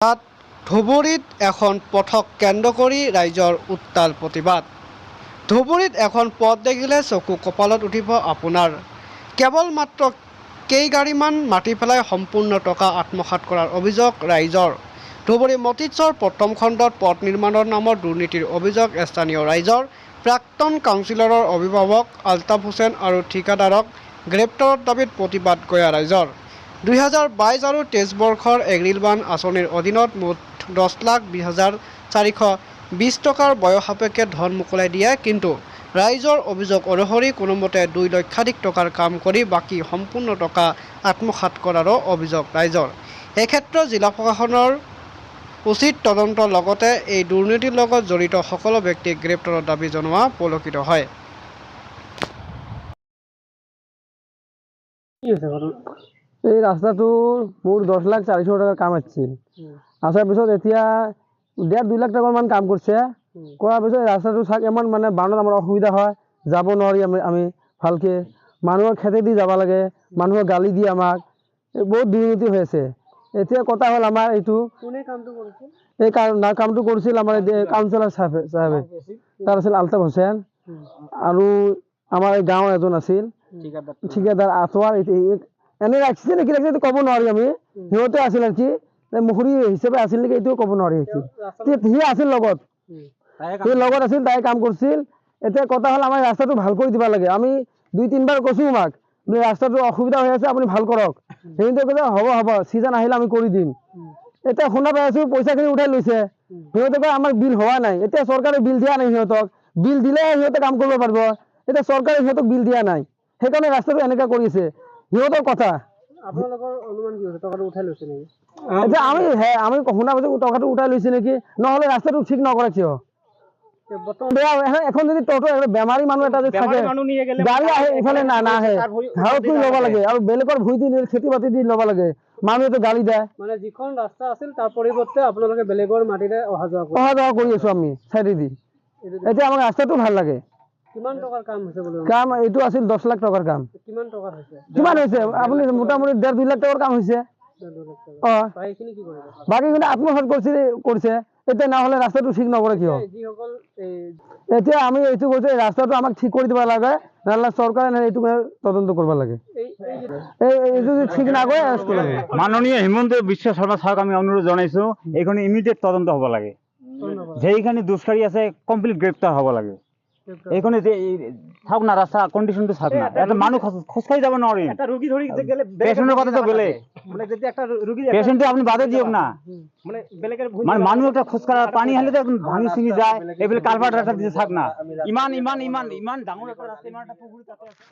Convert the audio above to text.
তাত ধুবুৰীত এখন পথক কেন্দ্ৰ কৰি ৰাইজৰ উত্তাল প্ৰতিবাদ। ধুবুৰীত এখন পথ দেখিলে চকু কপালত উঠিব আপোনাৰ। কেৱল মাত্ৰ কেইগাড়ীমান মাটি পেলাই সম্পূৰ্ণ টকা আত্মসাৎ কৰাৰ অভিযোগ ৰাইজৰ। ধুবুৰী মতিঝৰ প্ৰথম খণ্ডত পথ নিৰ্মাণৰ নামত দুৰ্নীতিৰ অভিযোগ স্থানীয় ৰাইজৰ। প্ৰাক্তন কাউন্সিলৰৰ অভিভাৱক আলতাফ হোসেন আৰু ঠিকাদাৰক গ্ৰেপ্তাৰৰ দাবীত প্ৰতিবাদ গঞা ৰাইজৰ। 2022 আৰু 23 বৰ্ষৰ এগ্ৰিলবান আঁচনিৰ অধীনত মুঠ 10,20,420 টকাৰ বয়স সাপেক্ষে ধন মোকলাই দিয়ে, কিন্তু ৰাইজৰ অভিযোগ অনুসৰি কোনোমতে 2 লক্ষাধিক টকাৰ কাম কৰি বাকী সম্পূৰ্ণ টকা আত্মসাৎ কৰাৰো অভিযোগ ৰাইজৰ। এই ক্ষেত্ৰত জিলা প্ৰশাসনৰ উচিত তদন্তৰ লগতে এই দুৰ্নীতিৰ লগত জড়িত সকলো ব্যক্তিক গ্ৰেপ্তাৰৰ দাবী জনোৱা পৰিলক্ষিত হয়। এই ৰাস্তাটোৰ মোৰ 10,40,000 টকাৰ কাম আছিল। আসাৰ পিছত এতিয়া 1.5-2 লাখ টকাৰ মান কাম কৰিছে। কৰাৰ পিছত ৰাস্তাটো চাক ইমান মানে বানত আমাৰ অসুবিধা হয়, যাব নোৱাৰি আমি ভালকে। মানুহৰ খেতে দি যাব লাগে, মানুহৰ গালি দিয়ে আমাক, বহুত দুৰ্নীতি হৈ আছে। এতিয়া কথা হ'ল আমাৰ এইটো কোনে কামটো কৰিছে, এই কামটো কৰিছিল আমাৰ কাউন্সিলৰ চাহেবে। তাৰ আছিল আলতাফ হোসেন আৰু আমাৰ গাঁৱৰ এজন আছিল ঠিকাদাৰ আতৱাৰ। এনে ৰাখিছে নেকি ৰাখিছে ক'ব নোৱাৰি আমি, সিহঁতে আছিল আৰু কি মুখুৰী হিচাপে আছিল নেকি এইটোও ক'ব নোৱাৰি। সি আছিল লগত, সি লগত আছিল, তাই কাম কৰিছিল। এতিয়া কথা হ'ল আমাৰ ৰাস্তাটো ভাল কৰি দিব লাগে। আমি 2-3 বাৰ কৈছোঁ আমাক ৰাস্তাটো অসুবিধা হৈ আছে, আপুনি ভাল কৰক। সিহঁতে কৈছে হ'ব চিজন আহিলে আমি কৰি দিম। এতিয়া শুনা পাই আছোঁ পইচাখিনি উঠাই লৈছে। সিহঁতে কয় আমাৰ বিল হোৱা নাই। এতিয়া চৰকাৰে বিল দিয়া নাই সিহঁতক, বিল দিলেহে সিহঁতে কাম কৰিব পাৰিব। এতিয়া চৰকাৰে সিহঁতক বিল দিয়া নাই, সেইকাৰণে ৰাস্তাটো এনেকুৱা কৰিছে সিহঁতৰ কথা। আপোনালোকৰ অনুমান কি হৈছে, টকাটো উঠাই লৈছে নেকি? এতিয়া আমি শুনা পাইছোঁ টকাটো উঠাই লৈছে নেকি, নহ'লে ৰাস্তাটো ঠিক নকৰে কিয়? এখন যদি বেমাৰী মানুহ এটা যদি থাকে, গাড়ী আহে ইফালে নাহে, ধাৰত কৰি ল'ব লাগে আৰু বেলেগৰ ভুঁই দি খেতি বাতি দি ল'ব লাগে। মানুহেতো গালি দিয়ে। মানে যিখন ৰাস্তা আছিল তাৰ পৰিৱৰ্তে আপোনালোকে বেলেগৰ মাটিৰে অহা যোৱা কৰি আছো আমি চাইডেদি। এতিয়া আমাক ৰাস্তাটো ভাল লাগে। কিমান টকাৰ কাম হৈছে বোলে? কাম এইটো আছিল 10 লাখ টকাৰ কাম। কিমান টকা হৈছে? কিমান হৈছে আপুনি মোটামুটি 1.5-2 লাখ টকাৰ কাম হৈছে। বাকীখিনি আত্মসাৎ কৰিছে। এতিয়া নহ'লে ৰাস্তাটো ঠিক নকৰে কিয়? এতিয়া আমি এইটো কৈছোঁ ৰাস্তাটো আমাক ঠিক কৰি দিব লাগে, নহ'লে চৰকাৰে এইটো তদন্ত কৰিব লাগে। এইটো যদি ঠিক নকৰে মাননীয় হিমন্ত বিশ্ব শৰ্মা ছাৰক আমি অনুৰোধ জনাইছোঁ, এইখিনি ইমিডিয়েট তদন্ত হ'ব লাগে। যেইখানি দুষ্কাৰী আছে কমপ্লিট গ্ৰেপ্তাৰ হ'ব লাগে। এইখনে চাওক না, ৰাস্তা কণ্ডিশ্যনটো চাওক না, এটা মানুহ খোজকাঢ়ি যাব নোৱাৰি। পেচেণ্টৰ কথাটো বেলেগ, পেচেণ্টটো আপুনি বাদে দিয়ক না, মানে মানুহ এটা খোজকাঢ়া পানী আহিলেতো ভাঙি চিঙি যায়। এইবিলাক কালভাৰ্ট ৰাস্তা দিছে চাওক না, ইমান ডাঙৰ এটা ৰাস্তা, ইমান এটা পুখুৰী তাতে আছে।